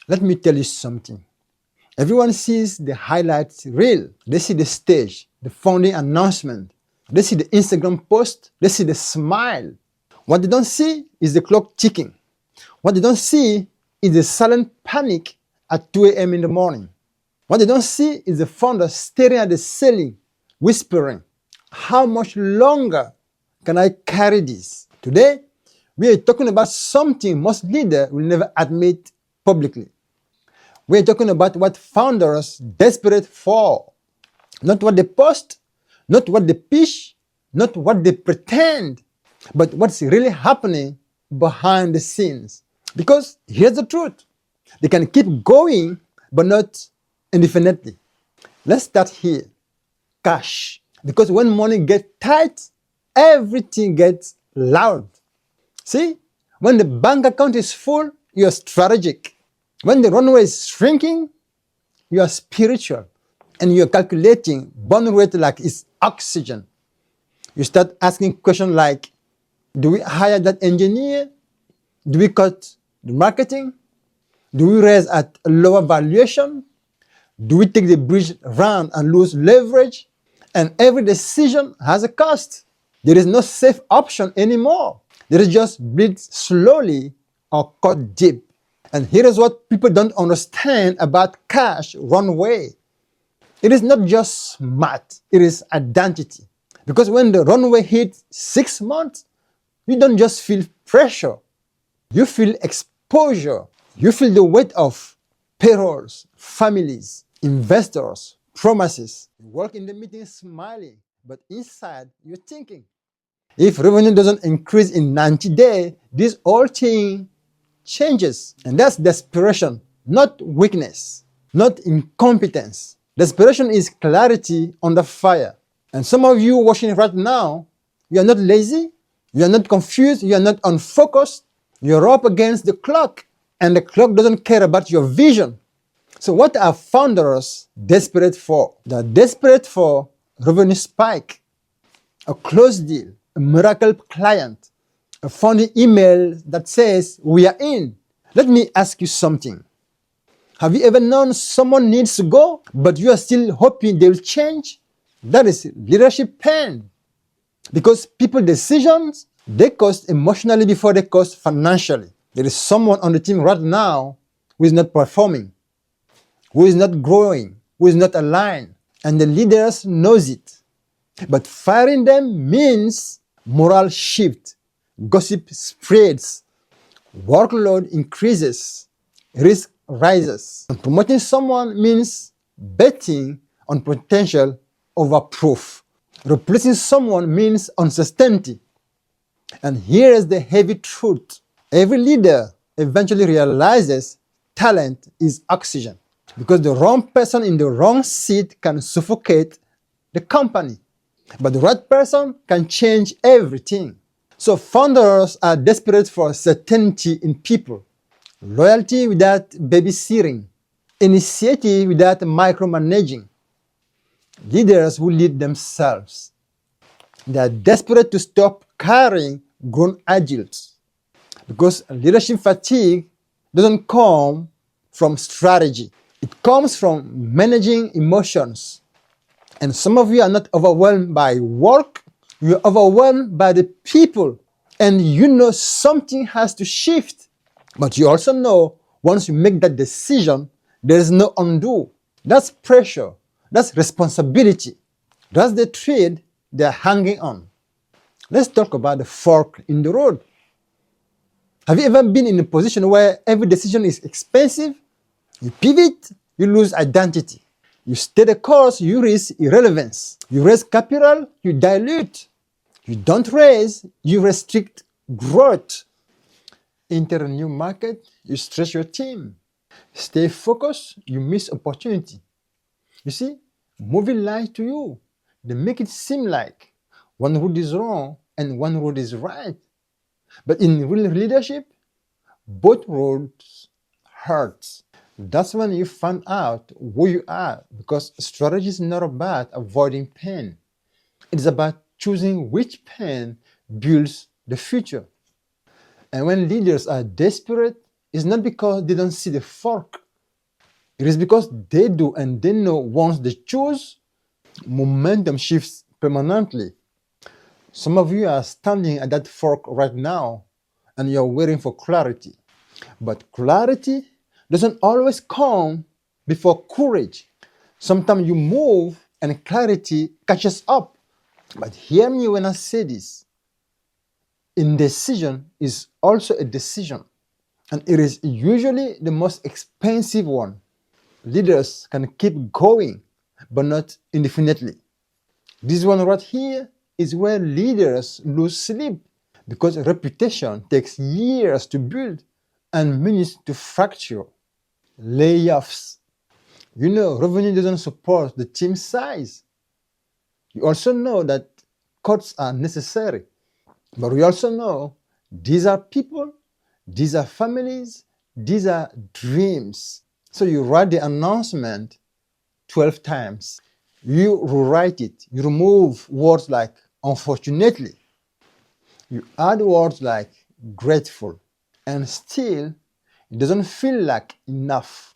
Let me tell you something. Everyone sees the highlights reel. They see the stage, the founding announcement. They see the Instagram post. They see the smile. What they don't see is the clock ticking. What they don't see is the silent panic at 2 a.m. in the morning. What they don't see is the founder staring at the ceiling, whispering, "How much longer can I carry this?" Today, we are talking about something most leaders will never admit publicly. We are talking about what founders are desperate for. Not what they post, not what they pitch, not what they pretend, but what's really happening behind the scenes. Because here's the truth. They can keep going, but not indefinitely. Let's start here. Cash. Because when money gets tight, everything gets loud. See, when the bank account is full, you're strategic. When the runway is shrinking, you are spiritual. And you're calculating burn rate like it's oxygen. You start asking questions like, do we hire that engineer? Do we cut the marketing? Do we raise at a lower valuation? Do we take the bridge round and lose leverage? And every decision has a cost. There is no safe option anymore. There is just bleed slowly or cut deep. And here is what people don't understand about cash runway. It is not just smart, it is identity. Because when the runway hits 6 months, you don't just feel pressure, you feel exposure. You feel the weight of payrolls, families, investors, promises. You work in the meeting smiling, but inside you're thinking. If revenue doesn't increase in 90 days, this whole thing changes. And that's desperation, not weakness, not incompetence. Desperation is clarity under fire. And some of you watching right now, you are not lazy, you are not confused, you are not unfocused. You're up against the clock, and the clock doesn't care about your vision. So what are founders desperate for? They're desperate for revenue spike, a closed deal, a miracle client, a funny email that says, "We are in." Let me ask you something. Have you ever known someone needs to go, but you are still hoping they'll change? That is leadership pain. Because people's decisions, they cost emotionally before they cost financially. There is someone on the team right now who is not performing, who is not growing, who is not aligned, and the leaders knows it. But firing them means morale shift, gossip spreads, workload increases, risk rises. And promoting someone means betting on potential over proof. Replacing someone means uncertainty. And here is the heavy truth. Every leader eventually realizes talent is oxygen, because the wrong person in the wrong seat can suffocate the company, but the right person can change everything. So founders are desperate for certainty in people, loyalty without babysitting, initiative without micromanaging, leaders who lead themselves. They are desperate to stop carrying grown adults, because leadership fatigue doesn't come from strategy. It comes from managing emotions. And some of you are not overwhelmed by work, you're overwhelmed by the people. And you know something has to shift. But you also know once you make that decision, there is no undo. That's pressure. That's responsibility. That's the thread they're hanging on. Let's talk about the fork in the road. Have you ever been in a position where every decision is expensive? You pivot, you lose identity. You stay the course, you risk irrelevance. You raise capital, you dilute. You don't raise, you restrict growth. Enter a new market, you stretch your team. Stay focused, you miss opportunity. You see, movie lies to you. They make it seem like one road is wrong and one road is right. But in real leadership, both roads hurt. That's when you find out who you are, because strategy is not about avoiding pain. It's about choosing which pain builds the future. And when leaders are desperate, is not because they don't see the fork. It is because they do, and they know once they choose, momentum shifts permanently. Some of you are standing at that fork right now and you're waiting for clarity. But clarity doesn't always come before courage. Sometimes you move and clarity catches up. But hear me when I say this. Indecision is also a decision, and it is usually the most expensive one. Leaders can keep going, but not indefinitely. This one right here is where leaders lose sleep, because reputation takes years to build and minutes to fracture. Layoffs. You know, revenue doesn't support the team size. You also know that cuts are necessary. But we also know these are people, these are families, these are dreams. So you write the announcement 12 times. You rewrite it. You remove words like unfortunately. You add words like grateful. And still, it doesn't feel like enough.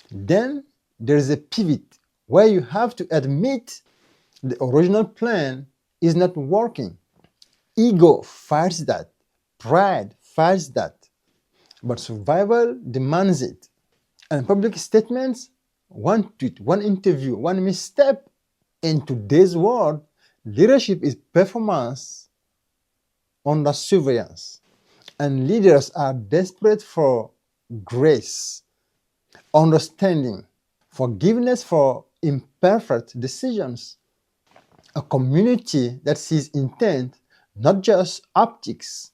Then there is a pivot where you have to admit the original plan is not working. Ego fights that. Pride fights that. But survival demands it. And public statements, one tweet, one interview, one misstep. In today's world, leadership is performance under surveillance. And leaders are desperate for grace, understanding, forgiveness for imperfect decisions. A community that sees intent, not just optics.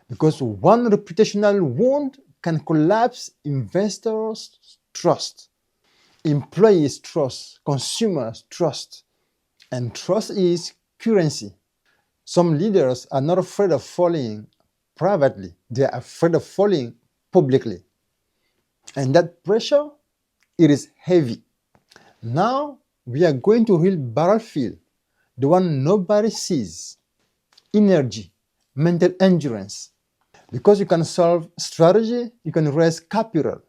Because one reputational wound can collapse investors' trust, employees' trust, consumers' trust. And trust is currency. Some leaders are not afraid of falling privately. They are afraid of falling publicly. And that pressure, it is heavy. Now, we are going to real battlefield, the one nobody sees. Energy, mental endurance. Because you can solve strategy, you can raise capital.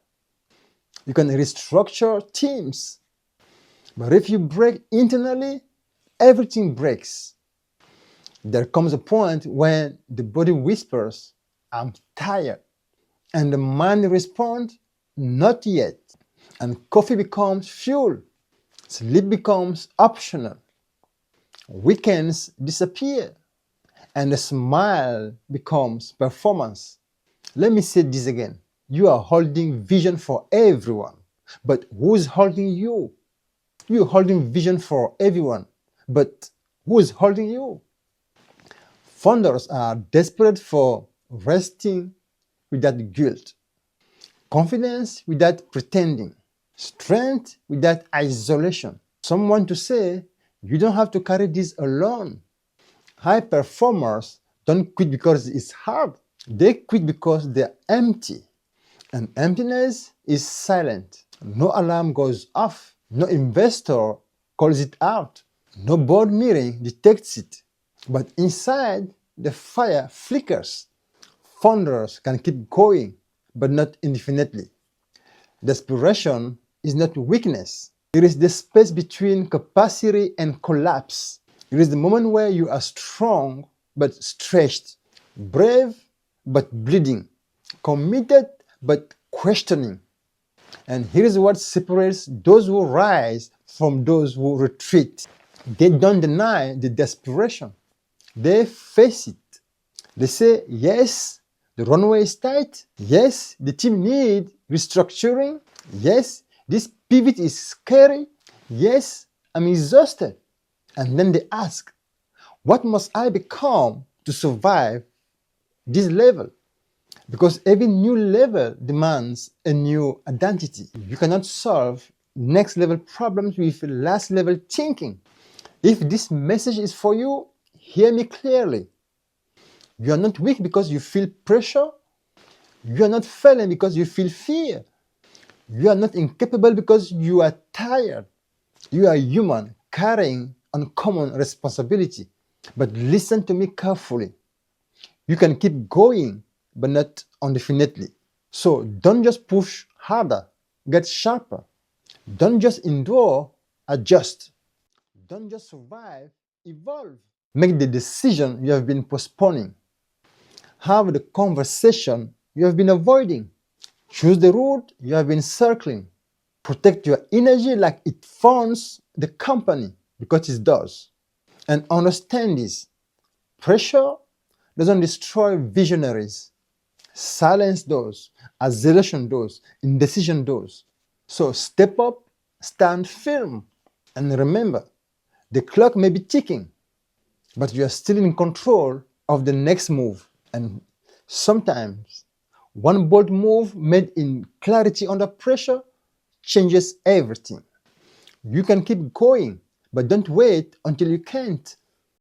You can restructure teams. But if you break internally, everything breaks. There comes a point when the body whispers, I'm tired. And the mind responds, not yet. And coffee becomes fuel. Sleep becomes optional. Weekends disappear. And the smile becomes performance. Let me say this again. You are holding vision for everyone. But who is holding you? You are holding vision for everyone. But who is holding you? Founders are desperate for resting without guilt, confidence without pretending, strength without isolation. Someone to say, you don't have to carry this alone. High performers don't quit because it's hard. They quit because they're empty. And emptiness is silent. No alarm goes off. No investor calls it out. No board meeting detects it. But inside, the fire flickers. Founders can keep going, but not indefinitely. Desperation is not weakness. It is the space between capacity and collapse. It is the moment where you are strong but stretched, brave but bleeding, committed but questioning. And here is what separates those who rise from those who retreat. They don't deny the desperation. They face it. They say, yes, the runway is tight. Yes, the team needs restructuring. Yes, this pivot is scary. Yes, I'm exhausted. And then they ask, what must I become to survive this level? Because every new level demands a new identity. You cannot solve next level problems with last level thinking. If this message is for you, hear me clearly. You are not weak because you feel pressure. You are not failing because you feel fear. You are not incapable because you are tired. You are human, carrying uncommon responsibility. But listen to me carefully. You can keep going, but not indefinitely. So don't just push harder, get sharper. Don't just endure, adjust. Don't just survive, evolve. Make the decision you have been postponing. Have the conversation you have been avoiding. Choose the route you have been circling. Protect your energy like it funds the company, because it does. And understand this: pressure doesn't destroy visionaries. Silence does, isolation does, indecision does. So step up, stand firm, and remember, the clock may be ticking, but you are still in control of the next move. And sometimes, one bold move made in clarity under pressure changes everything. You can keep going, but don't wait until you can't.